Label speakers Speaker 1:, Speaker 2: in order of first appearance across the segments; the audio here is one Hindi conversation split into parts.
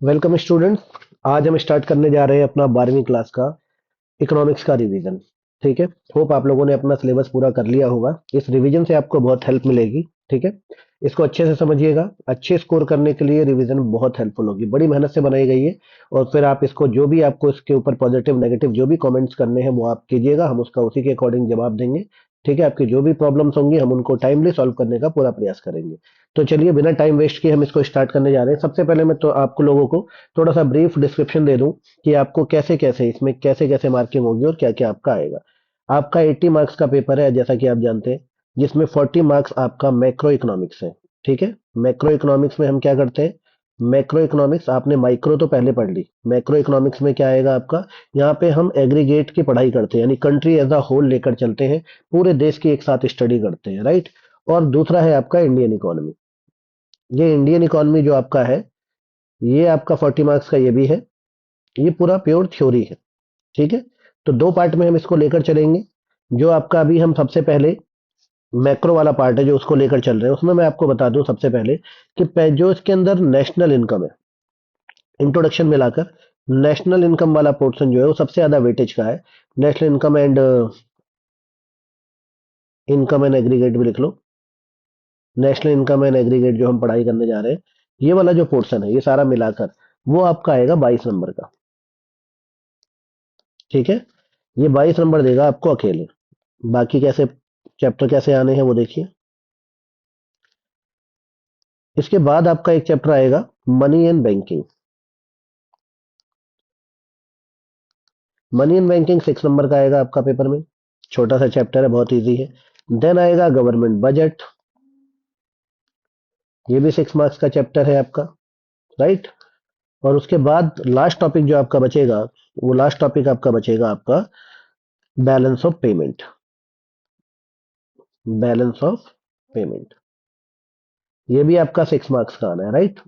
Speaker 1: Welcome students. आज हम स्टार्ट करने जा रहे हैं अपना 12वीं क्लास का इकोनॉमिक्स का रिवीजन। ठीक है। होप आप लोगों ने अपना सिलेबस पूरा कर लिया होगा। इस रिवीजन से आपको बहुत हेल्प मिलेगी। ठीक है। इसको अच्छे से समझिएगा। अच्छे स्कोर करने के लिए रिवीजन बहुत हेल्पफुल होगी, बड़ी मेहनत से बनाई गई है। और फिर आप इसको जो भी आपको इसके ऊपर पॉजिटिव नेगेटिव जो भी कमेंट्स करने हैं वो आप कीजिएगा, हम उसका उसी के अकॉर्डिंग जवाब देंगे। ठीक है। आपकी जो भी प्रॉब्लम्स होंगी हम उनको टाइमली सॉल्व करने का पूरा प्रयास करेंगे। तो चलिए बिना टाइम वेस्ट किए हम इसको स्टार्ट करने जा रहे हैं। सबसे पहले मैं तो आपको लोगों को थोड़ा सा ब्रीफ डिस्क्रिप्शन दे दूं कि आपको कैसे कैसे इसमें कैसे कैसे मार्किंग होगी और क्या क्या आपका आएगा। आपका 80 मार्क्स का पेपर है जैसा कि आप जानते हैं, जिसमें 40 मार्क्स आपका मैक्रो इकोनॉमिक्स है। ठीक है। मैक्रो इकोनॉमिक्स में हम क्या करते हैं, मैक्रो इकोनॉमिक्स आपने माइक्रो तो पहले पढ़ ली, मैक्रो इकोनॉमिक्स में क्या आएगा आपका, यहाँ पे हम एग्रीगेट की पढ़ाई करते हैं, यानी कंट्री एज अ होल लेकर चलते हैं, पूरे देश की एक साथ स्टडी करते हैं, राइट। और दूसरा है आपका इंडियन इकोनॉमी। ये इंडियन इकोनॉमी जो आपका है, ये आपका 40 मार्क्स का ये भी है। ये पूरा प्योर थ्योरी है। ठीक है। तो दो पार्ट में हम इसको लेकर चलेंगे। जो आपका अभी हम सबसे पहले मैक्रो वाला पार्ट है जो उसको लेकर चल रहे हैं, उसमें मैं आपको बता दूं सबसे पहले कि जो इसके अंदर नेशनल इनकम है, इंट्रोडक्शन में लाकर नेशनल इनकम वाला पोर्शन जो है वो सबसे ज्यादा वेटेज का है। नेशनल इनकम एंड एग्रीगेट भी लिख लो। नेशनल इनकम एंड एग्रीगेट जो हम पढ़ाई करने जा रहे हैं, ये वाला जो पोर्शन है ये सारा मिलाकर वो आपका आएगा 22 नंबर का। ठीक है। ये 22 नंबर देगा आपको अकेले। बाकी कैसे चैप्टर कैसे आने हैं वो देखिए। इसके बाद आपका एक चैप्टर आएगा money and banking. Money and banking 6 number का आएगा आपका पेपर में। छोटा सा चैप्टर है, बहुत इजी है। देन आएगा गवर्नमेंट बजट। ये भी 6 मार्क्स का चैप्टर है आपका, राइट। और उसके बाद लास्ट टॉपिक जो आपका बचेगा, वो लास्ट टॉपिक आपका बचेगा आपका balance of payment. Balance of payment ये भी आपका 6 मार्क्स का आना है, राइट।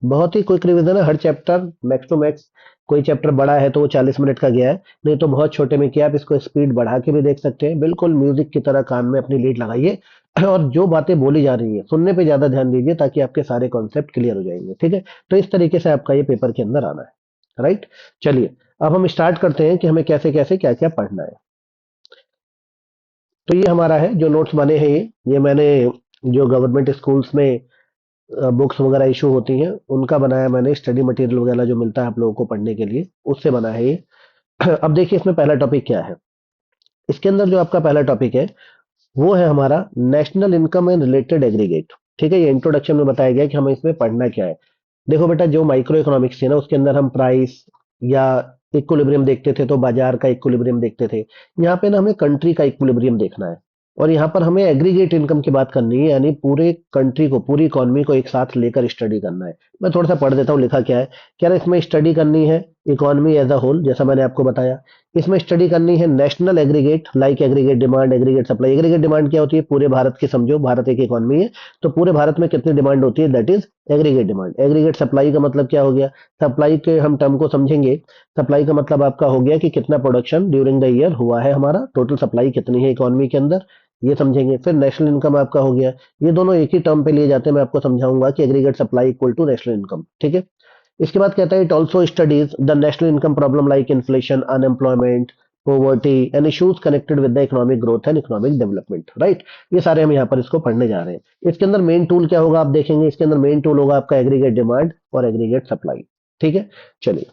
Speaker 1: बहुत ही क्विक रिवीजन है, हर चैप्टर मैक्स टू मैक्स। कोई चैप्टर बड़ा है तो वो 40 मिनट का गया है, नहीं तो बहुत छोटे में किया, आप इसको स्पीड बढ़ा के भी देख सकते हैं। बिल्कुल म्यूजिक की तरह कान में अपनी लीड लगाइए और जो बातें बोली जा रही है सुनने पे ज्यादा ध्यान दीजिए, ताकि आपके सारे कॉन्सेप्ट क्लियर हो जाएंगे। ठीक है। तो इस तरीके से आपका ये पेपर के अंदर आना है, राइट। चलिए अब हम स्टार्ट करते हैं कि हमें कैसे कैसे क्या क्या पढ़ना है। तो ये हमारा है जो नोट्स बने हैं, ये मैंने जो गवर्नमेंट स्कूल्स में बुक्स वगैरह इशू होती हैं उनका बनाया मैंने, स्टडी मटेरियल वगैरह जो मिलता है आप लोगों को पढ़ने के लिए उससे बना है ये। अब देखिए इसमें पहला टॉपिक क्या है। इसके अंदर जो आपका पहला टॉपिक है वो है हमारा national income and related aggregate. ठीक है। ये इंट्रोडक्शन में बताया गया कि हमें इसमें पढ़ना क्या है। देखो बेटा, जो माइक्रो इकोनॉमिक्स थी ना उसके अंदर हम प्राइस या इक्विलिब्रियम देखते थे, तो बाजार का इक्विलिब्रियम देखते थे। यहाँ पे ना हमें कंट्री का इक्विलिब्रियम देखना है। और यहाँ पर हमें एग्रीगेट इनकम की बात करनी है, यानी पूरे कंट्री को, पूरी इकोनॉमी को एक साथ लेकर स्टडी करना है। मैं थोड़ा सा पढ़ देता हूँ लिखा क्या है। क्या इसमें स्टडी करनी है इकोनॉमी एज अ होल, जैसा मैंने आपको बताया। इसमें स्टडी करनी है national aggregate, like aggregate demand, aggregate supply. Aggregate demand क्या होती है, पूरे भारत की, समझो भारत एक इकोनॉमी है, तो पूरे भारत में कितनी डिमांड होती है, that is aggregate demand. Aggregate supply का मतलब क्या हो गया, सप्लाई के हम टर्म को समझेंगे। सप्लाई का मतलब आपका हो गया कि कितना प्रोडक्शन ड्यूरिंग द ईयर हुआ है, हमारा टोटल सप्लाई कितनी है इकोनॉमी के अंदर, ये समझेंगे। फिर नेशनल इनकम आपका हो गया। ये दोनों एक ही टर्म पे लिए जाते हैं, मैं आपको समझाऊंगा कि aggregate supply equal to national income. ठीक है। इसके बाद कहता है it also studies the national income problem like inflation, unemployment, poverty and issues connected with the economic growth and economic development, right. ये सारे हम यहाँ पर इसको पढ़ने जा रहे हैं। इसके अंदर मेन टूल क्या होगा आप देखेंगे, इसके अंदर मेन टूल होगा आपका एग्रीगेट डिमांड और एग्रीगेट सप्लाई। ठीक है। चलिए,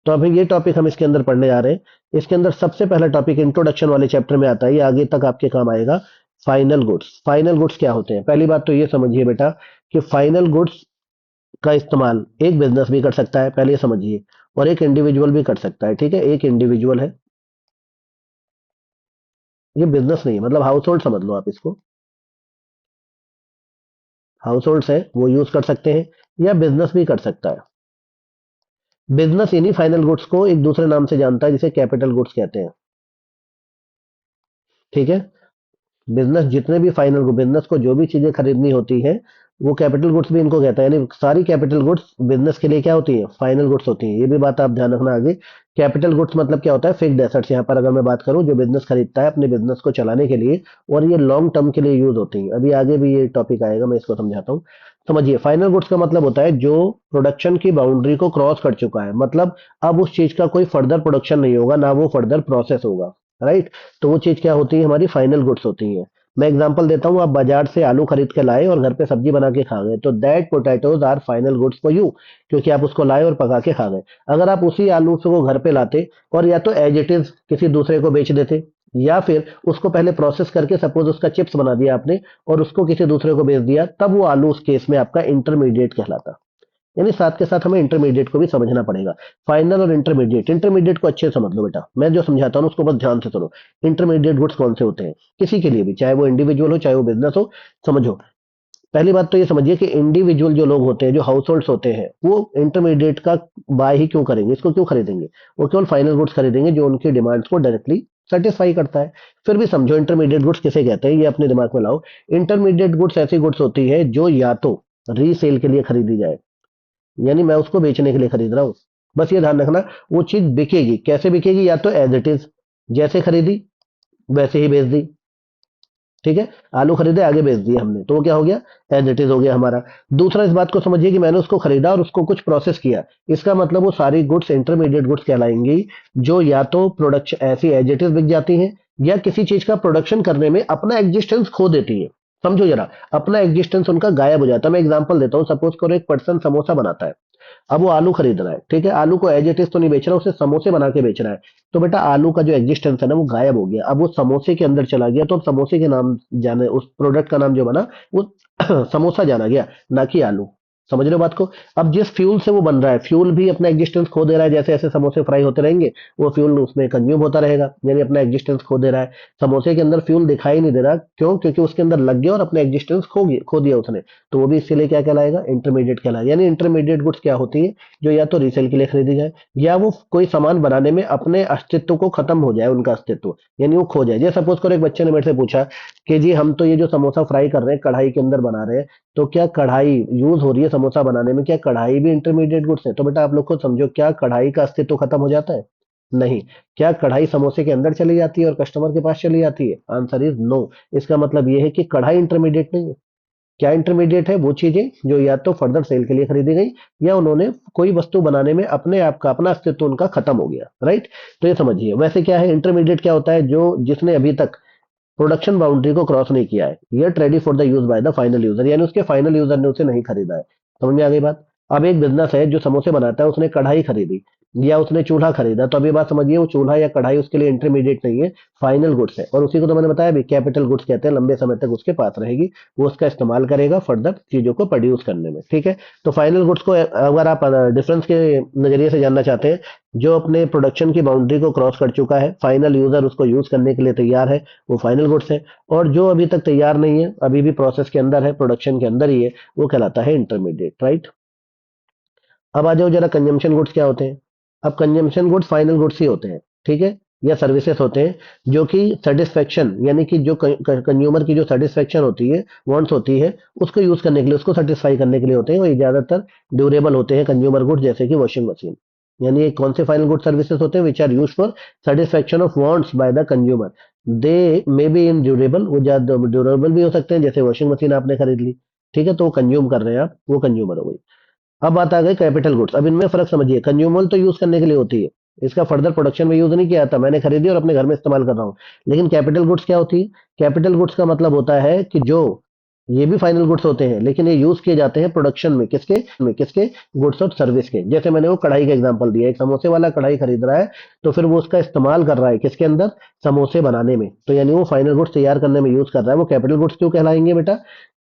Speaker 1: तो अभी ये टॉपिक हम इसके अंदर पढ़ने जा रहे हैं। इसके अंदर सबसे पहला टॉपिक इंट्रोडक्शन वाले चैप्टर में आता है, ये आगे तक आपके काम आएगा। Final goods. फाइनल गुड्स क्या होते हैं, पहली बात तो ये समझिए बेटा कि फाइनल गुड्स का इस्तेमाल एक बिजनेस भी कर सकता है, पहले ये समझिए, और एक इंडिविजुअल भी कर सकता है। ठीक है। एक इंडिविजुअल है, ये बिजनेस नहीं है, मतलब हाउस होल्ड समझ लो आप इसको। हाउस होल्ड है वो यूज कर सकते हैं, या बिजनेस भी कर सकता है। बिजनेस इन्हीं फाइनल गुड्स को एक दूसरे नाम से जानता है जिसे कैपिटल गुड्स कहते हैं। ठीक है। बिजनेस जितने भी फाइनल बिजनेस को जो भी चीजें खरीदनी होती है वो कैपिटल गुड्स भी इनको कहता है, यानी सारी कैपिटल गुड्स बिजनेस के लिए क्या होती है, फाइनल गुड्स होती हैं। ये भी बात आप ध्यान रखना आगे। कैपिटल गुड्स मतलब क्या होता है, फिक्स्ड एसेट्स। यहाँ पर अगर मैं बात करूं, जो बिजनेस खरीदता है अपने बिजनेस को चलाने के लिए, और ये लॉन्ग टर्म के लिए यूज होती हैं। अभी आगे भी ये टॉपिक आएगा, मैं इसको समझाता हूँ। समझिए, फाइनल गुड्स का मतलब होता है जो प्रोडक्शन की बाउंड्री को क्रॉस कर चुका है, मतलब अब उस चीज का कोई फर्दर प्रोडक्शन नहीं होगा, ना वो फर्दर प्रोसेस होगा। राइट। तो वो चीज क्या होती है, हमारी फाइनल गुड्स होती है। मैं एग्जांपल देता हूँ, आप बाजार से आलू खरीद के लाए और घर पे सब्जी बना के खा गए, तो that potatoes are final goods for you, क्योंकि आप उसको लाए और पका के खा गए। अगर आप उसी आलू से वो घर पे लाते और या तो एज इट इज किसी दूसरे को बेच देते, या फिर उसको पहले प्रोसेस करके सपोज उसका चिप्स बना दिया आपने और उसको किसी दूसरे को बेच दिया, तब वो आलू उस केस में आपका इंटरमीडिएट कहलाता। यानी साथ के साथ हमें इंटरमीडिएट को भी समझना पड़ेगा। फाइनल और इंटरमीडिएट, इंटरमीडिएट को अच्छे से समझ लो बेटा, मैं जो समझाता हूँ उसको बस ध्यान से सुनो। इंटरमीडिएट गुड्स कौन से होते हैं, किसी के लिए भी, चाहे वो इंडिविजुअल हो चाहे वो बिजनेस हो। समझो, पहली बात तो ये समझिए कि इंडिविजुअल जो लोग होते हैं, जो हाउस होल्ड्स होते हैं, वो इंटरमीडिएट का बाय ही क्यों करेंगे, इसको क्यों खरीदेंगे। वो केवल फाइनल गुड्स खरीदेंगे जो उनकी डिमांड्स को डायरेक्टली सेटिस्फाई करता है। फिर भी समझो इंटरमीडिएट गुड्स किसे कहते हैं, ये अपने दिमाग में लाओ। इंटरमीडिएट गुड्स ऐसी गुड्स होती है जो या तो रीसेल के लिए खरीदी जाए, यानी मैं उसको बेचने के लिए खरीद रहा हूं। बस ये ध्यान रखना, वो चीज बिकेगी, कैसे बिकेगी, या तो एज इट इज, जैसे खरीदी वैसे ही बेच दी। ठीक है, आलू खरीदे आगे बेच दिए हमने, तो वो क्या हो गया, एज इट इज हो गया हमारा। दूसरा, इस बात को समझिए कि मैंने उसको खरीदा और उसको कुछ प्रोसेस किया, इसका मतलब वो सारी गुड्स इंटरमीडिएट गुड्स कहलाएंगी, जो या तो प्रोडक्शन ऐसी एज इट इज बिक जाती हैं, या किसी चीज का प्रोडक्शन करने में अपना एग्जिस्टेंस खो देती है। समझो जरा, अपना एग्जिस्टेंस उनका गायब हो जाता है। मैं एग्जांपल देता हूँ, सपोज करो एक पर्सन समोसा बनाता है। अब वो आलू खरीद रहा है, ठीक है, आलू को एज इट इज तो नहीं बेच रहा, उसे समोसे बना के बेच रहा है। तो बेटा आलू का जो एग्जिस्टेंस है ना, वो गायब हो गया, अब वो समोसे के अंदर चला गया, तो अब समोसे के नाम जाने, उस प्रोडक्ट का नाम जो बना वो समोसा जाना गया, ना कि आलू। समझ रहे हो बात को। अब जिस फ्यूल से वो बन रहा है, फ्यूल भी अपना एग्जिस्टेंस खो दे रहा है, जैसे जैसे समोसे फ्राई होते रहेंगे वो फ्यूल उसमें कंज्यूम होता रहेगा, यानी अपना एग्जिस्टेंस खो दे रहा है। समोसे के अंदर फ्यूल दिखाई नहीं दे रहा, क्यों, क्योंकि उसके अंदर लग गया और अपना एग्जिस्टेंस खो दिया उसने। तो वो भी इसीलिए क्या कहलाएगा, इंटरमीडिएट कहलाएगा। यानी इंटरमीडिएट गुड्स क्या होती है, जो या तो रीसेल के लिए खरीदी जाए, या वो कोई सामान बनाने में अपने अस्तित्व को खत्म हो जाए, उनका अस्तित्व यानी वो खो जाए। जैसे सपोज करो एक बच्चे ने मेरे से पूछा कि जी हम तो ये जो समोसा फ्राई कर रहे हैं कढ़ाई के अंदर बना रहे हैं, तो क्या कढ़ाई यूज हो रही है समोसा बनाने में, क्या कढ़ाई भी इंटरमीडिएट गुड्स है। तो बेटा आप लोग खुद समझो, क्या कढ़ाई का अस्तित्व खत्म हो जाता है, नहीं। क्या कढ़ाई समोसे के अंदर चली जाती है और कस्टमर के पास चली जाती है, आंसर इज नो। इसका मतलब ये है कि कढ़ाई इंटरमीडिएट नहीं है। क्या इंटरमीडिएट है, वो चीजें जो या तो फर्दर सेल के लिए खरीदी गई, या उन्होंने कोई वस्तु बनाने में अपने आप का अपना अस्तित्व उनका खत्म हो गया। राइट। तो ये समझिए, वैसे क्या है इंटरमीडिएट, क्या होता है, जो जिसने अभी तक प्रोडक्शन बाउंड्री को क्रॉस नहीं किया है, yet ready for the use by the final user, यानी उसके फाइनल यूजर ने उसे नहीं खरीदा है। समझ में आ गई बात। अब एक बिजनेस है जो समोसे बनाता है, उसने कढ़ाई खरीदी या उसने चूल्हा खरीदा, तो अभी बात समझिए, वो चूल्हा या कढ़ाई उसके लिए इंटरमीडिएट नहीं है, फाइनल गुड्स है। और उसी को तो मैंने बताया भी, कैपिटल गुड्स कहते हैं, लंबे समय तक उसके पास रहेगी, वो उसका इस्तेमाल करेगा फर्दर चीजों को प्रोड्यूस करने में। ठीक है। तो फाइनल गुड्स को अगर आप डिफरेंस के नजरिए से जानना चाहते हैं, जो अपने प्रोडक्शन की बाउंड्री को क्रॉस कर चुका है, फाइनल यूजर उसको यूज करने के लिए तैयार है, वो फाइनल गुड्स है। और जो अभी तक तैयार नहीं है, अभी भी प्रोसेस के अंदर है, प्रोडक्शन के अंदर ही है, वो कहलाता है इंटरमीडिएट। राइट। अब आ जाओ जरा, कंजम्पशन गुड्स क्या होते हैं। अब कंजम्पशन गुड्स फाइनल गुड्स ही होते हैं, ठीक है, या सर्विसेज होते हैं, जो कि सेटिस्फेक्शन, यानी कि जो कंज्यूमर की जो सेटिस्फेक्शन होती है, वांट्स होती है, उसको यूज करने के लिए, उसको सेटिस्फाई करने के लिए होते हैं। और ये ज्यादातर ड्यूरेबल होते हैं कंज्यूमर गुड्स, जैसे कि वॉशिंग मशीन। यानी ये कौन से फाइनल गुड सर्विसेज होते हैं, which are use for satisfaction of wants by the consumer. They may be in durable, वो ज्यादा ड्यूरेबल भी हो सकते हैं, जैसे वॉशिंग मशीन आपने खरीद ली, ठीक है, तो वो कंज्यूम कर रहे हैं आप, वो कंज्यूमर हो गई। अब बात आ गई कैपिटल गुड्स। अब इनमें फर्क समझिए, कंज्यूमर तो यूज करने के लिए होती है, इसका फर्दर प्रोडक्शन में यूज नहीं किया था, मैंने खरीदी और अपने घर में इस्तेमाल कर रहा हूँ। लेकिन कैपिटल गुड्स क्या होती है, कैपिटल गुड्स का मतलब होता है कि जो ये भी फाइनल गुड्स होते हैं, लेकिन ये यूज किए जाते हैं प्रोडक्शन में, किसके गुड्स और सर्विस के। जैसे मैंने वो कढ़ाई का एग्जांपल दिया, एक समोसे वाला कढ़ाई खरीद रहा है, तो फिर वो उसका इस्तेमाल कर रहा है किसके अंदर, समोसे बनाने में, तो यानी वो फाइनल गुड्स तैयार करने में यूज कर रहा है। वो कैपिटल गुड्स क्यों कहलाएंगे बेटा,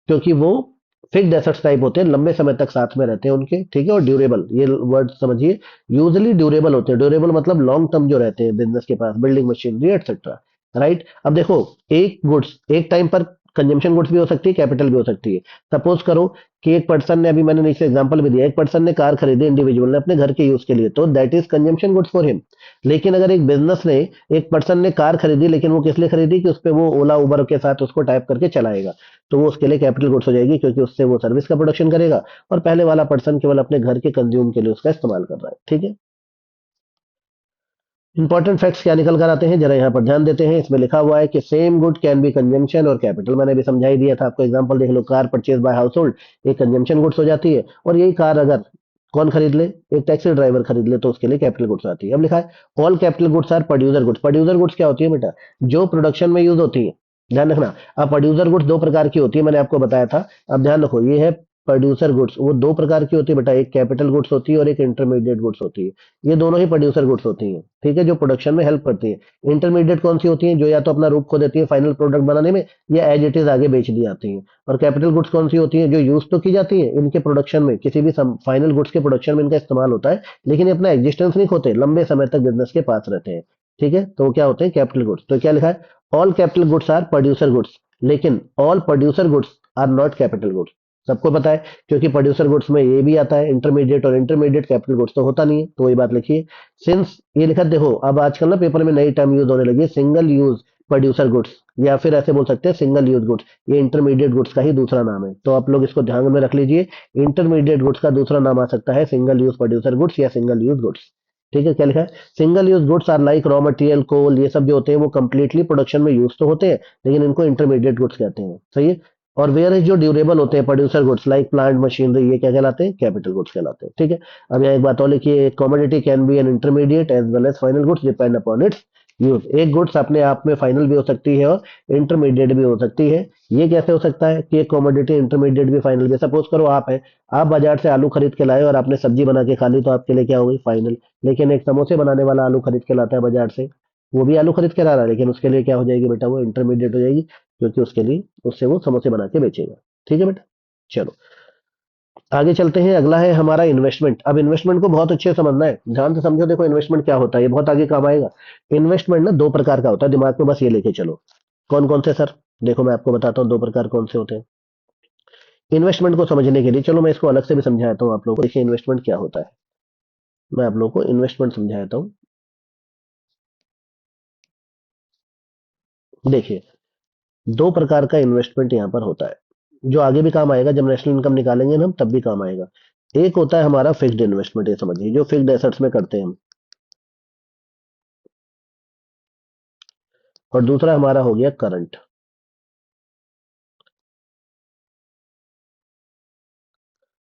Speaker 1: क्योंकि वो फिक्स्ड एसेट्स टाइप होते हैं, लंबे समय तक साथ में रहते हैं उनके, ठीक है। और ड्यूरेबल, ये वर्ड समझिए, यूजली ड्यूरेबल होते हैं। ड्यूरेबल मतलब लॉन्ग टर्म जो रहते हैं बिजनेस के पास, बिल्डिंग मशीनरी एक्सेट्रा। राइट। अब देखो, एक गुड्स एक टाइम पर कंजम्पशन गुड्स भी हो सकती है, कैपिटल भी हो सकती है। सपोज करो कि एक पर्सन ने, अभी मैंने नीचे एग्जांपल भी दिया, एक पर्सन ने कार खरीदी इंडिविजुअल ने अपने घर के यूज के लिए, तो that is consumption goods for him. लेकिन अगर एक बिजनेस ने, एक पर्सन ने कार खरीदी, लेकिन वो किस लिए खरीदी कि उस पे वो ओला उबर के साथ उसको टाइप करके चलाएगा, तो वो उसके लिए कैपिटल गुड्स हो जाएगी, क्योंकि उससे वो सर्विस का प्रोडक्शन करेगा और पहले वाला पर्सन केवल अपने घर के कंज्यूम के लिए उसका इस्तेमाल कर रहा है। ठीक है। इंपॉर्टेंट फैक्ट्स क्या निकल कर आते हैं, जरा यहाँ पर ध्यान देते हैं। इसमें लिखा हुआ है कि same good can be consumption और कैपिटल। मैंने भी समझा ही दिया था आपको, एग्जांपल देख लो, car purchase by household एक कंजम्पशन गुड्स हो जाती है, और यही कार अगर कौन खरीद ले, एक टैक्सी ड्राइवर खरीद ले, तो उसके लिए कैपिटल गुड्स आती है। अब लिखा है all capital goods are producer goods. Producer goods क्या होती है बेटा, जो प्रोडक्शन में यूज होती है। ध्यान रखना, अब प्रोड्यूसर गुड्स दो प्रकार की होती है, मैंने आपको बताया था। अब ध्यान रखो, ये है प्रोड्यूसर गुड्स, वो दो प्रकार की होती है बेटा, एक कैपिटल गुड्स होती है और एक इंटरमीडिएट गुड्स होती है। ये दोनों ही प्रोड्यूसर गुड्स होती हैं, ठीक है, जो प्रोडक्शन में हेल्प करती है। इंटरमीडिएट कौन सी होती है, जो या तो अपना रूप खो देती है फाइनल प्रोडक्ट बनाने में, या एज इट इज आगे बेच दी जाती हैं। और कैपिटल गुड्स कौन सी होती है, जो यूज तो की जाती है इनके प्रोडक्शन में, किसी भी फाइनल गुड्स के प्रोडक्शन में इनका इस्तेमाल होता है, लेकिन ये अपना एग्जिस्टेंस नहीं खोते, लंबे समय तक बिजनेस के पास रहते हैं। ठीक है, तो क्या होते हैं, कैपिटल गुड्स। तो क्या लिखा है, all capital goods are producer goods, लेकिन all producer goods are not capital goods. सबको पता है, क्योंकि प्रोड्यूसर गुड्स में ये भी आता है इंटरमीडिएट, और इंटरमीडिएट कैपिटल गुड्स तो होता नहीं है, तो वही बात लिखिए। सिंस ये लिखा, देखो अब आजकल ना पेपर में नई टर्म यूज होने लगी, सिंगल यूज प्रोड्यूसर गुड्स, या फिर ऐसे बोल सकते हैं सिंगल यूज गुड्स। ये इंटरमीडिएट गुड्स का ही दूसरा नाम है, तो आप लोग इसको ध्यान में रख लीजिए। इंटरमीडिएट गुड्स का दूसरा नाम आ सकता है सिंगल यूज प्रोड्यूसर गुड्स या सिंगल यूज गुड्स। ठीक है, क्या लिखा है, single use goods are like raw material, coal, ये सब जो होते हैं वो कंप्लीटली प्रोडक्शन में यूज तो होते हैं, लेकिन इनको इंटरमीडिएट गुड्स कहते हैं। सही है। और वेयर इज जो ड्यूरेबल होते हैं producer goods like plant machinery, ये क्या कहलाते हैं, कैपिटल गुड्स कहलाते हैं। ठीक है। अब यहाँ एक बात और लिखिए, commodity can be an intermediate as well as final goods depend upon its use. एक गुड्स अपने आप में फाइनल भी हो सकती है और इंटरमीडिएट भी हो सकती है। ये कैसे हो सकता है कि एक कमोडिटी इंटरमीडिएट भी फाइनल भी। सपोज करो आप है, आप बाजार से आलू खरीद के लाए और आपने सब्जी बना के खा ली, तो आपके लिए क्या हो गई, फाइनल। लेकिन एक समोसे बनाने वाला आलू खरीद के लाता है बाजार से, वो भी आलू खरीद के ला रहा है, लेकिन उसके लिए क्या हो जाएगी बेटा, वो इंटरमीडिएट हो जाएगी, क्योंकि उसके लिए उससे वो समोसे बना के बेचेगा। ठीक है बेटा, चलो आगे चलते हैं। अगला है हमारा इन्वेस्टमेंट। अब इन्वेस्टमेंट को बहुत अच्छे से समझना है, ध्यान से समझो। देखो इन्वेस्टमेंट क्या होता है, ये बहुत आगे काम आएगा। इन्वेस्टमेंट ना दो प्रकार का होता है, दिमाग में बस ये लेके चलो। कौन कौन से सर, देखो मैं आपको बताता हूँ दो प्रकार कौन से होते हैं। इन्वेस्टमेंट को समझने के लिए चलो मैं इसको अलग से भी समझाता हूँ आप लोगों को। देखिए इन्वेस्टमेंट क्या होता है, मैं आप लोगों को इन्वेस्टमेंट समझाता हूँ। देखिए दो प्रकार का इन्वेस्टमेंट यहाँ पर होता है, जो आगे भी काम आएगा, जब नेशनल इनकम निकालेंगे ना हम, तब भी काम आएगा। एक होता है हमारा फिक्स्ड इन्वेस्टमेंट, ये समझिए, जो फिक्स्ड एसेट्स में करते हैं हम। और दूसरा हमारा हो गया करंट।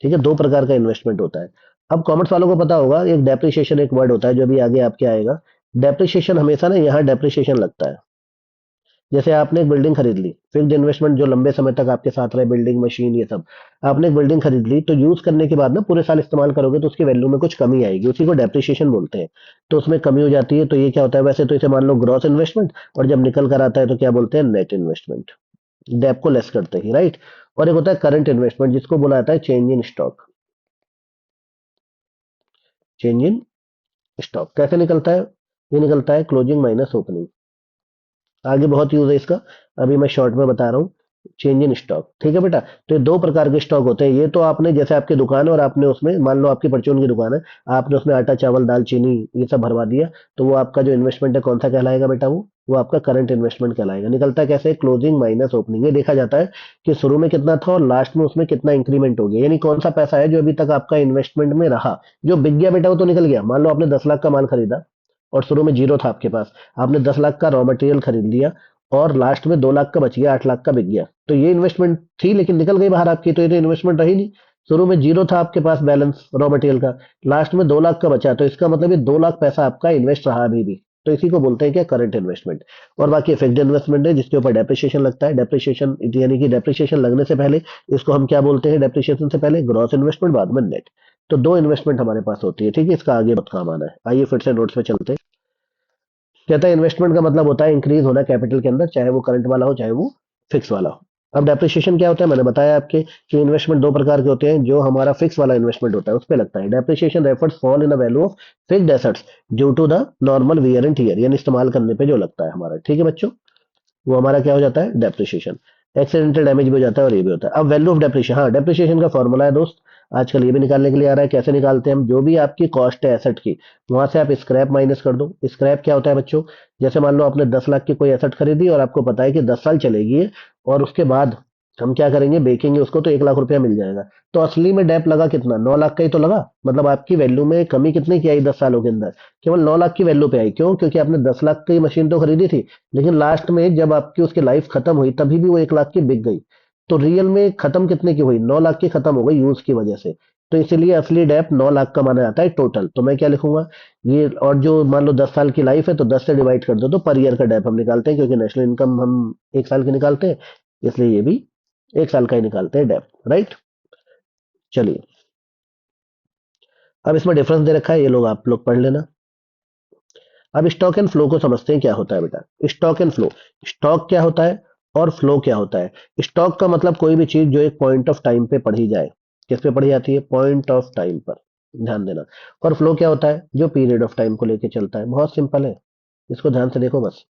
Speaker 1: ठीक है, दो प्रकार का इन्वेस्टमेंट होता है। अब कॉमर्स वालों को पता होगा, एक डेप्रिसिएशन एक वर्ड होता है, जो अभी आगे आपके आएगा। डेप्रिसिएशन हमेशा ना यहाँ डेप्रिसिएशन लगता है। जैसे आपने एक बिल्डिंग खरीद ली, फिक्स्ड इन्वेस्टमेंट जो लंबे समय तक आपके साथ रहे, बिल्डिंग मशीन ये सब। आपने एक बिल्डिंग खरीद ली, तो यूज करने के बाद ना पूरे साल इस्तेमाल करोगे, तो उसकी वैल्यू में कुछ कमी आएगी, उसी को डेप्रिसिएशन बोलते हैं। तो उसमें कमी हो जाती है, तो ये क्या होता है, वैसे तो इसे मान लो ग्रॉस इन्वेस्टमेंट, और जब निकल कर आता है तो क्या बोलते हैं, नेट इन्वेस्टमेंट। डेप को लेस करते ही, राइट। और एक होता है करंट इन्वेस्टमेंट, जिसको बोला जाता है change in stock. Change in stock कैसे निकलता है, ये निकलता है क्लोजिंग माइनस ओपनिंग। आगे बहुत यूज है इसका, अभी मैं शॉर्ट में बता रहा हूँ। चेंज इन स्टॉक, ठीक है बेटा। तो ये दो प्रकार के स्टॉक होते हैं। ये तो आपने, जैसे आपकी दुकान है और आपने उसमें, मान लो आपकी परचून की दुकान है, आपने उसमें आटा चावल दाल चीनी ये सब भरवा दिया, तो वो आपका जो इन्वेस्टमेंट है कौन सा कहलाएगा बेटा, वो आपका करंट इन्वेस्टमेंट कहलाएगा। निकलता है कैसे, क्लोजिंग माइनस ओपनिंग। ये देखा जाता है कि शुरू में कितना था और लास्ट में उसमें कितना इंक्रीमेंट हो गया, यानी कौन सा पैसा है जो अभी तक आपका इन्वेस्टमेंट में रहा। जो बिक गया बेटा वो तो निकल गया। मान लो आपने 10 लाख का माल खरीदा और शुरू में जीरो था आपके पास, आपने 10 लाख का रॉ मटेरियल खरीद लिया, और लास्ट में 2 लाख का बच गया, 8 लाख का बिक गया, तो ये इन्वेस्टमेंट थी लेकिन निकल गई बाहर आपकी, तो ये तो इन्वेस्टमेंट रही नहीं। शुरू में जीरो था आपके पास बैलेंस रॉ मटेरियल का, लास्ट में 2 लाख का बचा, तो इसका मतलब ये 2 लाख पैसा आपका इन्वेस्ट रहा अभी भी। तो इसी को बोलते हैं क्या, करंट इन्वेस्टमेंट। और बाकी फिक्स्ड इन्वेस्टमेंट है, जिसके ऊपर डेप्रिसिएशन लगता है। डेप्रिसिएशन यानी कि डेप्रिसिएशन लगने से पहले इसको हम क्या बोलते हैं, डेप्रिसिएशन से पहले ग्रॉस इन्वेस्टमेंट, बाद में नेट। तो दो इन्वेस्टमेंट हमारे पास होती है। ठीक है, इसका आगे बहुत काम आना है। आइए फिर से नोट्स पे चलते हैं। कहता है इन्वेस्टमेंट का मतलब होता है इंक्रीज होना कैपिटल के अंदर, चाहे वो करंट वाला हो चाहे वो फिक्स वाला हो। अब डेप्रिसिएशन क्या होता है, मैंने बताया आपके कि इन्वेस्टमेंट दो प्रकार के होते हैं। जो हमारा फिक्स वाला इन्वेस्टमेंट होता है उस पे लगता है depreciation, refers fall in the value of fixed assets due to the normal wear and tear, यानी इस्तेमाल करने पे जो लगता है हमारा। ठीक है बच्चों, वो हमारा क्या हो जाता है, डेप्रिसिएशन। एक्सीडेंटल डैमेज भी हो जाता है और ये भी होता है। अब वैल्यू ऑफ डेप्रिसिएशन, हाँ डेप्रिसिएशन का फॉर्मूला है दोस्त, आजकल ये भी निकालने के लिए आ रहा है। कैसे निकालते हैं हम, जो भी आपकी कॉस्ट है एसेट की, वहां से आप स्क्रैप माइनस कर दो। स्क्रैप क्या होता है बच्चों, जैसे मान लो आपने 10 लाख की कोई एसेट खरीदी और आपको पता है कि 10 साल चलेगी ये, और उसके बाद हम क्या करेंगे, बेचेंगे उसको तो 1 लाख रुपया मिल जाएगा। तो असली में डेप लगा कितना, 9 लाख का ही तो लगा। मतलब आपकी वैल्यू में कमी कितनी की आई 10 सालों के अंदर, केवल 9 लाख की वैल्यू पे आई। क्यों, क्योंकि आपने 10 लाख की मशीन तो खरीदी थी, लेकिन लास्ट में जब आपकी उसकी लाइफ खत्म हुई तभी भी वो 1 लाख की बिक गई। तो रियल में खत्म कितने की हुई, 9 लाख की खत्म हो गई यूज की वजह से। तो इसीलिए असली डेप 9 लाख का माना जाता है टोटल। तो मैं क्या लिखूंगा ये, और जो मान लो 10 साल की लाइफ है तो 10 से डिवाइड कर दो तो पर ईयर का डेप हम निकालते हैं, क्योंकि नेशनल इनकम हम 1 साल की निकालते हैं, इसलिए ये भी 1 साल का ही निकालते हैं डेप, राइट। चलिए, अब इसमें डिफरेंस दे रखा है, ये लोग आप लोग पढ़ लेना। अब स्टॉक एंड फ्लो को समझते हैं क्या होता है बेटा। स्टॉक एंड फ्लो, स्टॉक क्या होता है और फ्लो क्या होता है। स्टॉक का मतलब कोई भी चीज जो एक पॉइंट ऑफ टाइम पे पढ़ी जाए। किस पे पढ़ी जाती है, पॉइंट ऑफ टाइम पर, ध्यान देना। और फ्लो क्या होता है, जो पीरियड ऑफ टाइम को लेके चलता है। बहुत सिंपल है, इसको ध्यान से देखो बस।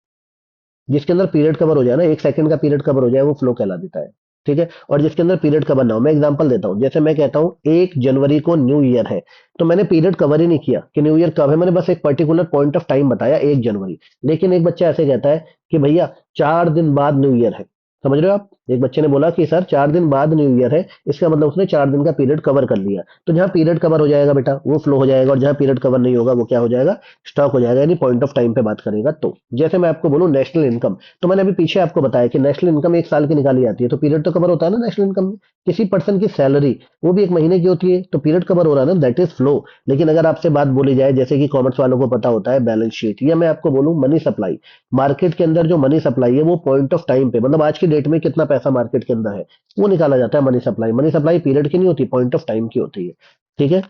Speaker 1: जिसके अंदर पीरियड कवर हो जाए ना, 1 सेकंड का पीरियड कवर हो जाए, वो फ्लो कहला देता है। ठीक है, और जिसके अंदर पीरियड कवर ना हो, मैं एग्जांपल देता हूं, जैसे मैं कहता हूं 1 जनवरी को न्यू ईयर है, तो मैंने पीरियड कवर ही नहीं किया कि न्यू ईयर कब है, मैंने बस एक पर्टिकुलर पॉइंट ऑफ टाइम बताया 1 जनवरी। लेकिन एक बच्चा ऐसे कहता है कि भैया 4 दिन बाद न्यू ईयर है। समझ रहे हो आप, एक बच्चे ने बोला कि सर 4 दिन बाद न्यू ईयर है, इसका मतलब उसने 4 दिन का पीरियड कवर कर लिया। तो जहां पीरियड कवर हो जाएगा बेटा वो फ्लो हो जाएगा, और जहां पीरियड कवर नहीं होगा वो क्या हो जाएगा, स्टॉक हो जाएगा। यानी पॉइंट ऑफ टाइम पे बात करेगा तो, जैसे मैं आपको बोलूं नेशनल इनकम, तो मैंने अभी पीछे आपको बताया कि नेशनल इनकम 1 साल की निकाली जाती है, तो पीरियड तो कवर होता है ना नेशनल इनकम में। किसी पर्सन की सैलरी, वो भी 1 महीने की होती है, तो पीरियड कवर हो रहा है ना, दैट इज फ्लो। लेकिन अगर आपसे बात बोली जाए, जैसे कि कॉमर्स वालों को पता होता है बैलेंस शीट, या मैं आपको बोलूं मनी सप्लाई, मार्केट के अंदर जो मनी सप्लाई है वो पॉइंट ऑफ टाइम पे, मतलब आज की डेट में कितना पैसा मार्केट के अंदर है, वो निकाला जाता है money supply. Money supply period की नहीं होती, पॉइंट ऑफ टाइम की होती है। ठीक है,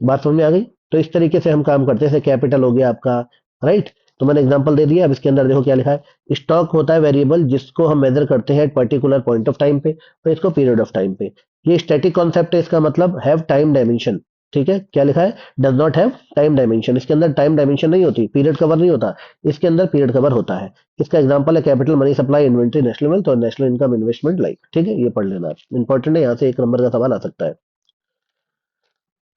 Speaker 1: बात समझ में आ गई। तो इस तरीके से हम काम करते हैं, जैसे कैपिटल हो गया आपका, राइट। तो मैंने एग्जांपल दे दिया। अब इसके अंदर देखो क्या लिखा है, स्टॉक होता है वेरिएबल जिसको हम मेजर करते हैं पर्टिकुलर पॉइंट ऑफ टाइम पे, तो इसको पीरियड ऑफ टाइम पे। ये स्टैटिक कॉन्सेप्ट है, इसका मतलब हैव टाइम डायमेंशन। ठीक है, क्या लिखा है, does not have time dimension. इसके अंदर टाइम डायमेंशन नहीं होती, पीरियड कवर नहीं होता, इसके अंदर पीरियड कवर होता है। इसका एग्जांपल है capital, money supply, inventory, national wealth और नेशनल इनकम, इन्वेस्टमेंट लाइक। ठीक है, ये पढ़ लेना, इंपॉर्टेंट है, यहाँ से 1 नंबर का सवाल आ सकता है।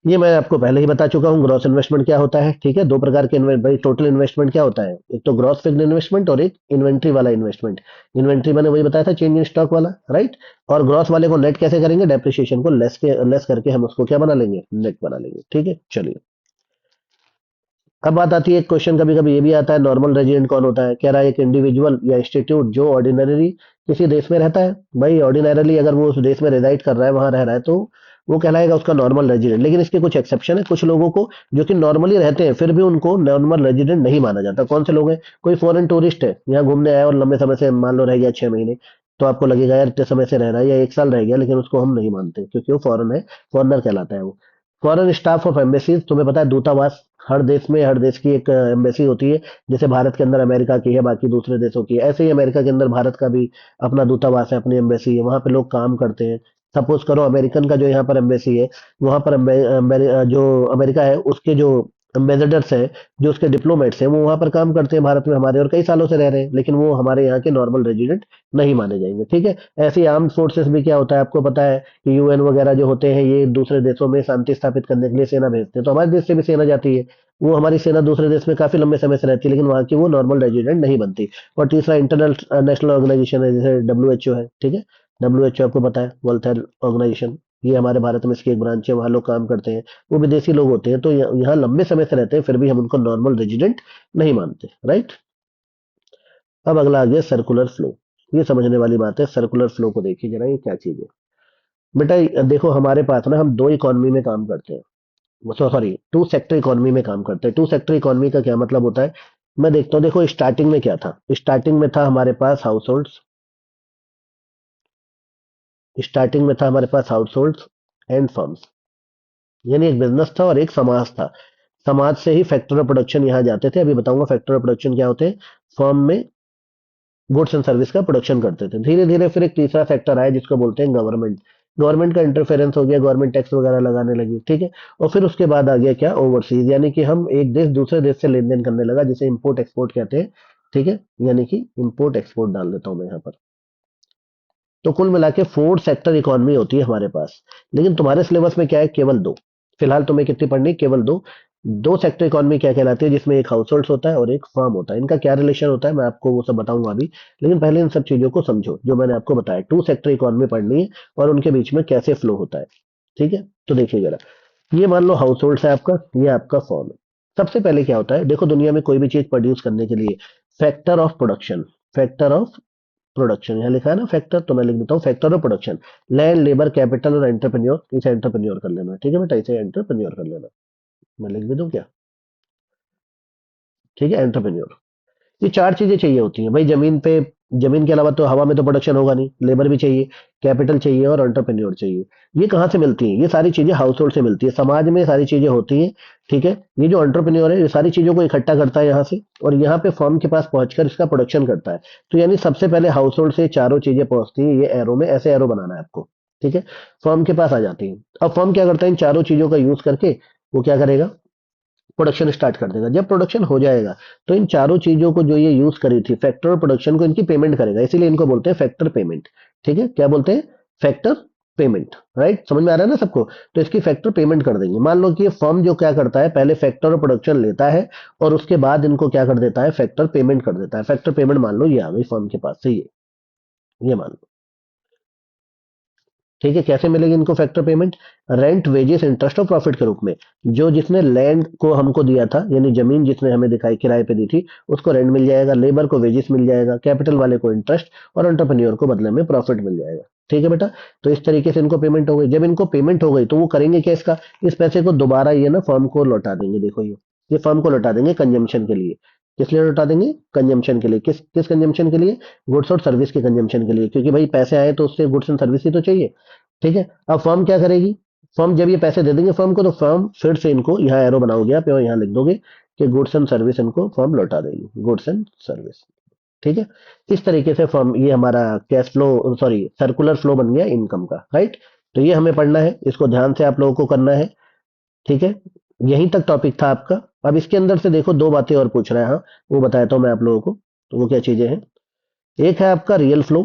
Speaker 1: ये मैं आपको पहले ही बता चुका हूँ, ग्रॉस इन्वेस्टमेंट क्या होता है। ठीक है, दो प्रकार के इन्वेस्ट भाई, टोटल इन्वेस्टमेंट क्या होता है, एक तो ग्रॉस फिक्स्ड इन्वेस्टमेंट और एक इन्वेंट्री वाला इन्वेस्टमेंट। इन्वेंट्री मैंने वही बताया था, चेंज इन स्टॉक वाला, राइट। और ग्रॉस वाले को नेट कैसे करेंगे, डेप्रिसिएशन को लेस करके हम उसको क्या बना लेंगे, नेट बना लेंगे। ठीक है, चलिए। अब बात आती है, क्वेश्चन कभी कभी ये भी आता है, नॉर्मल रेजिडेंट कौन होता है। कह रहा है एक इंडिविजुअल या इंस्टीट्यूट जो ऑर्डिनरी किसी देश में रहता है। भाई ऑर्डिनरली अगर वो उस देश में रिजाइड कर रहा है, वहां रह रहा है, तो वो कहलाएगा उसका नॉर्मल रेजिडेंट। लेकिन इसके कुछ एक्सेप्शन है, कुछ लोगों को जो कि नॉर्मली रहते हैं फिर भी उनको नॉर्मल रेजिडेंट नहीं माना जाता। कौन से लोग हैं, कोई फॉरेन टूरिस्ट है, यहाँ घूमने आया और लंबे समय से मान लो रह गया 6 महीने, तो आपको लगेगा यार इतने समय से रह रहा है, या 1 साल रह गया, लेकिन उसको हम नहीं मानते क्योंकि वो फॉरेन है, फॉरनर कहलाता है वो। फॉरेन स्टाफ ऑफ एम्बेसीज, तुम्हें पता है दूतावास, हर देश में हर देश की एक एम्बेसी होती है। जैसे भारत के अंदर अमेरिका की है, बाकी दूसरे देशों की है। ऐसे ही अमेरिका के अंदर भारत का भी अपना दूतावास है, अपनी एम्बेसी है, वहां पे लोग काम करते हैं। सपोज करो अमेरिकन का जो यहाँ पर एम्बेसी है, वहां पर जो अमेरिका है उसके जो एम्बेसडर्स हैं, जो उसके डिप्लोमेट्स हैं, वो वहां पर काम करते हैं भारत में हमारे, और कई सालों से रह रहे हैं, लेकिन वो हमारे यहाँ के नॉर्मल रेजिडेंट नहीं माने जाएंगे। ठीक है, ऐसे ही आर्म्ड फोर्सेस भी क्या होता है आपको पता है कि यूएन वगैरह जो होते हैं, ये दूसरे देशों में शांति स्थापित करने के लिए सेना भेजते हैं, तो हमारे देश से भी सेना जाती है। वो हमारी सेना दूसरे देश में काफी लंबे समय से रहती है, लेकिन वहाँ की वो नॉर्मल रेजिडेंट नहीं बनती। और तीसरा इंटरनल नेशनल ऑर्गेनाइजेशन है, जैसे डब्ल्यू है। ठीक है, डब्ल्यू आपको पता है, वर्ल्ड हेल्थ ऑर्गेनाइजेशन, ये हमारे भारत में इसकी एक ब्रांच है, वहाँ लोग काम करते हैं। वो विदेशी लोग होते हैं, तो यहाँ लंबे समय से रहते हैं, फिर भी हम उनको नॉर्मल रेजिडेंट नहीं मानते, राइट। अब अगला आ गया सर्कुलर फ्लो। ये समझने वाली बात है, सर्कुलर फ्लो को देखिए जरा, ये क्या चीज है बेटा। देखो हमारे पास ना, हम दो इकोनॉमी में काम करते हैं, सॉरी टू सेक्टर इकोनॉमी में काम करते हैं। टू सेक्टर इकोनॉमी का क्या मतलब होता है, मैं देखता हूँ। देखो स्टार्टिंग में क्या था, स्टार्टिंग में था हमारे पास हाउस होल्ड्स, स्टार्टिंग में था हमारे पास हाउस होल्ड्स एंड फर्म्स, यानी एक बिजनेस था और एक समाज था। समाज से ही फैक्टर ऑफ प्रोडक्शन यहाँ जाते थे, अभी बताऊंगा फैक्टर ऑफ प्रोडक्शन क्या होते हैं। फर्म में गुड्स एंड सर्विस का प्रोडक्शन करते थे। धीरे धीरे फिर एक तीसरा सेक्टर आया जिसको बोलते हैं गवर्नमेंट। गवर्नमेंट का इंटरफेरेंस हो गया, गवर्नमेंट टैक्स वगैरह लगाने लगी। ठीक है, और फिर उसके बाद आ गया क्या, ओवरसीज, यानी कि हम एक देश दूसरे देश से लेन देन करने लगा, जिसे इंपोर्ट एक्सपोर्ट कहते हैं। ठीक है, यानी कि इंपोर्ट एक्सपोर्ट डाल देता हूं मैं यहाँ पर। तो कुल मिला के 4 सेक्टर इकोनॉमी होती है हमारे पास। लेकिन तुम्हारे सिलेबस में क्या है, केवल 2। फिलहाल तुम्हें कितनी पढ़नी, केवल 2। 2 सेक्टर इकोनॉमी क्या कहलाती है, जिसमें एक हाउस होल्ड होता है और एक फर्म होता है। इनका क्या रिलेशन होता है मैं आपको वो सब बताऊंगा अभी। लेकिन पहले इन सब चीजों को समझो जो मैंने आपको बताया। 2 सेक्टर इकोनॉमी पढ़नी है और उनके बीच में कैसे फ्लो होता है। ठीक है, तो देखिए जरा, ये मान लो हाउस होल्ड है आपका, ये आपका फॉर्म है। सबसे पहले क्या होता है, देखो दुनिया में कोई भी चीज प्रोड्यूस करने के लिए factor of production, factor of production यहाँ लिखा है ना फैक्टर, तो मैं लिख देता हूँ factor of production. Land, labour, capital और एंटरप्रेन्योर, इसे एंटरप्रेन्योर कर लेना। ठीक है बेटा, इसे एंटरप्रेन्योर कर लेना। मैं लिख भी दूं क्या? ठीक है, एंटरप्रेन्योर। ये 4 चीजें चाहिए होती हैं भाई जमीन पे। जमीन के अलावा तो हवा में तो प्रोडक्शन होगा नहीं। लेबर भी चाहिए, कैपिटल चाहिए और एंटरप्रेन्योर चाहिए। ये कहाँ से मिलती हैं? ये सारी चीजें हाउस होल्ड से मिलती है, समाज में सारी चीजें होती हैं। ठीक है, ये जो एंटरप्रेन्योर है ये सारी चीजों को इकट्ठा करता है यहाँ से, और यहाँ पे फर्म के पास पहुंचकर इसका प्रोडक्शन करता है। तो यानी सबसे पहले हाउस होल्ड से चारों चीजें पहुंचती हैं, ये एरो में ऐसे एरो बनाना है आपको। ठीक है, फर्म के पास आ जाती है। अब फर्म क्या करता है, इन चारों चीजों का यूज करके वो क्या करेगा, प्रोडक्शन स्टार्ट कर देगा। जब प्रोडक्शन हो जाएगा तो इन चारों चीजों को जो ये यूज करी थी फैक्टर और प्रोडक्शन को, इनकी पेमेंट करेगा। इसीलिए इनको बोलते हैं फैक्टर पेमेंट। ठीक है, क्या बोलते हैं, फैक्टर पेमेंट। राइट, समझ में आ रहा है ना सबको? तो इसकी फैक्टर पेमेंट कर देंगे। मान लो कि ये फर्म जो क्या करता है, पहले फैक्टर और प्रोडक्शन लेता है और उसके बाद इनको क्या कर देता है, फैक्टर पेमेंट कर देता है। फैक्टर पेमेंट मान लो ये आ गई फर्म के पास से, ये मान लो। ठीक है, कैसे मिलेगी इनको factor payment? Rent, wages, interest और प्रॉफिट के रूप में। जो जिसने लैंड को हमको दिया था, यानी जमीन जिसने हमें दिखाई किराए पे दी थी, उसको रेंट मिल जाएगा, लेबर को वेजेस मिल जाएगा, कैपिटल वाले को इंटरेस्ट, और एंटरप्रेन्योर को बदले में प्रॉफिट मिल जाएगा। ठीक है बेटा, तो इस तरीके से इनको पेमेंट हो गई। जब इनको पेमेंट हो गई तो वो करेंगे क्या, इसका इस पैसे को दोबारा ये ना फर्म को लौटा देंगे। देखो ये फर्म को लौटा देंगे कंजम्पशन के लिए। किस लिए लौटा देंगे, कंजम्पशन के लिए। किस किस कंजम्पशन के लिए, गुड्स और सर्विस के कंजम्पशन के लिए, क्योंकि भाई पैसे आए तो उससे गुड्स एंड सर्विस ही तो चाहिए। ठीक है, अब फर्म क्या करेगी, फर्म जब ये पैसे दे देंगे फर्म को, तो फर्म फिर से इनको यहाँ एरो बनाओगे आप और यहाँ लिख दोगे कि गुड्स एंड सर्विस इनको फर्म लौटा देगी, गुड्स एंड सर्विस। ठीक है, इस तरीके से फर्म, ये हमारा cash flow, sorry circular flow बन गया इनकम का। राइट, तो ये हमें पढ़ना है, इसको ध्यान से आप लोगों को करना है। ठीक है, यहीं तक टॉपिक था आपका। अब इसके अंदर से देखो 2 बातें और पूछ रहा है, हाँ वो बताता हूँ मैं आप लोगों को। तो वो क्या चीजें हैं, एक है आपका रियल फ्लो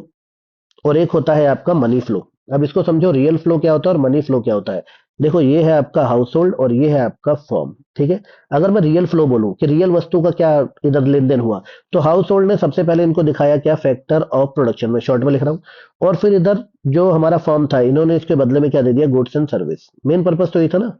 Speaker 1: और एक होता है आपका मनी फ्लो। अब इसको समझो, रियल फ्लो क्या होता है और मनी फ्लो क्या होता है। देखो ये है आपका हाउस होल्ड और ये है आपका फॉर्म। ठीक है, अगर मैं रियल फ्लो बोलूं कि रियल वस्तु का क्या इधर लेन देन हुआ, तो हाउस होल्ड ने सबसे पहले इनको दिखाया क्या, फैक्टर ऑफ प्रोडक्शन, में शॉर्ट में लिख रहा हूं। और फिर इधर जो हमारा फॉर्म था, इन्होंने इसके बदले में क्या दे दिया, goods and service. Main purpose तो ये था ना,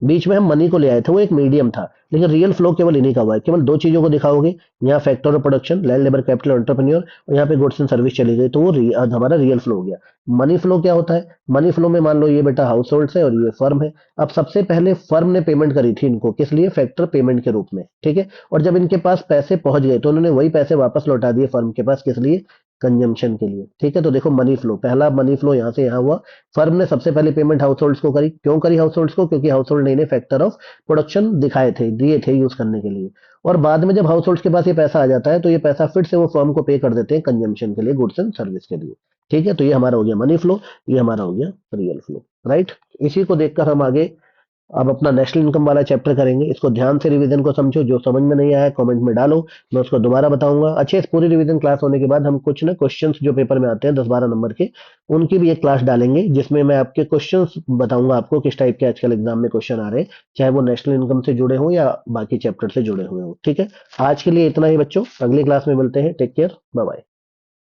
Speaker 1: बीच में हम मनी को ले आए थे, वो एक मीडियम था। लेकिन रियल फ्लो केवल इन्हीं का हुआ है। केवल 2 चीजों को दिखाओगे, यहाँ factor of production, land, labour, capital, entrepreneur, और यहाँ पे गुड्स एंड सर्विस चली गई, तो वो हमारा रियल फ्लो हो गया। मनी फ्लो क्या होता है, मनी फ्लो में मान लो ये बेटा हाउस होल्ड है और ये फर्म है। अब सबसे पहले फर्म ने पेमेंट करी थी इनको, किस लिए, फैक्टर पेमेंट के रूप में। ठीक है, और जब इनके पास पैसे पहुंच गए तो उन्होंने वही पैसे वापस लौटा दिए फर्म के पास, किस लिए, कंजम्पशन के लिए। ठीक है, तो देखो मनी फ्लो, पहला मनी फ्लो यहाँ से यहाँ हुआ। फर्म ने सबसे पहले पेमेंट हाउस होल्ड्स को करी। क्यों करी हाउस होल्ड्स को, क्योंकि हाउस होल्ड ने फैक्टर ऑफ प्रोडक्शन दिखाए थे, दिए थे यूज करने के लिए। और बाद में जब हाउस होल्ड के पास ये पैसा आ जाता है तो ये पैसा फिर से वो फर्म को पे कर देते हैं कंजम्पशन के लिए, गुड्स एंड सर्विस के लिए। ठीक है, तो ये हमारा हो गया मनी फ्लो, ये हमारा हो गया रियल फ्लो। राइट, इसी को देखकर हम आगे अब अपना नेशनल इनकम वाला चैप्टर करेंगे। इसको ध्यान से रिवीजन को समझो, जो समझ में नहीं आया कमेंट में डालो, मैं उसको दोबारा बताऊंगा। अच्छे, इस पूरी रिवीजन क्लास होने के बाद हम कुछ ना क्वेश्चंस जो पेपर में आते हैं 10-12 नंबर के, उनकी भी एक क्लास डालेंगे, जिसमें मैं आपके क्वेश्चंस बताऊंगा आपको किस टाइप के आजकल एग्जाम में क्वेश्चन आ रहे हैं, चाहे वो नेशनल इनकम से जुड़े हों या बाकी चैप्टर से जुड़े हुए हों। ठीक है, आज के लिए इतना ही बच्चों, अगली क्लास में मिलते हैं। Take care, bye bye.